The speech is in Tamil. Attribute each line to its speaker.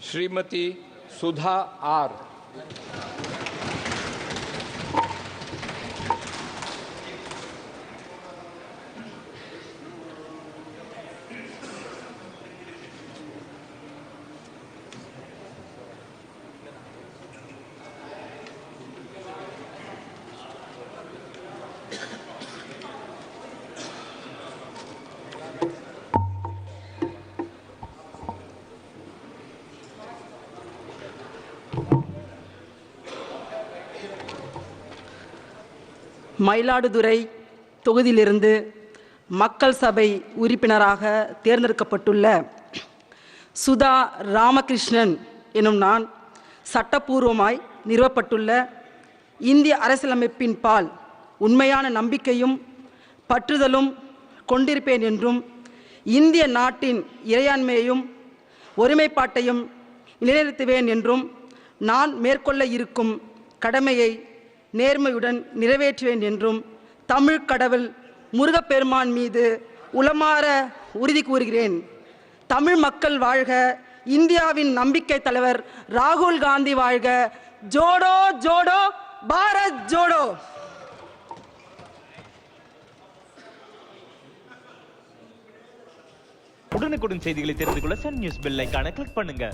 Speaker 1: श्रीमती सुधा आर।
Speaker 2: மயிலாடுதுறை தொகுதியிலிருந்து மக்கள் சபை உறுப்பினராக தேர்ந்தெடுக்கப்பட்டுள்ள சுதா ராமகிருஷ்ணன் எனும் நான் சட்டப்பூர்வமாய் நிறுவப்பட்டுள்ள இந்திய அரசியலமைப்பின் பால் உண்மையான நம்பிக்கையும் பற்றுதலும் கொண்டிருப்பேன் என்றும் இந்திய நாட்டின் இறையாண்மையையும் ஒருமைப்பாட்டையும் நிலைநிறுத்துவேன் என்றும் நான் மேற்கொள்ள இருக்கும் கடமையை நேர்மையுடன் நிறைவேற்றுவேன் என்றும் தமிழ் கடவுள் முருகப்பெருமான் மீது உளமாற உறுதி கூறுகிறேன். தமிழ் மக்கள் வாழ்க! இந்தியாவின் நம்பிக்கை தலைவர் ராகுல் காந்தி வாழ்க! ஜோடோ ஜோடோ பாரத் ஜோடோ!
Speaker 3: உடனுக்குடன் செய்திகளை தெரிந்து கொள்ள சன் நியூஸ் பெல் ஐகானை கிளிக் பண்ணுங்க.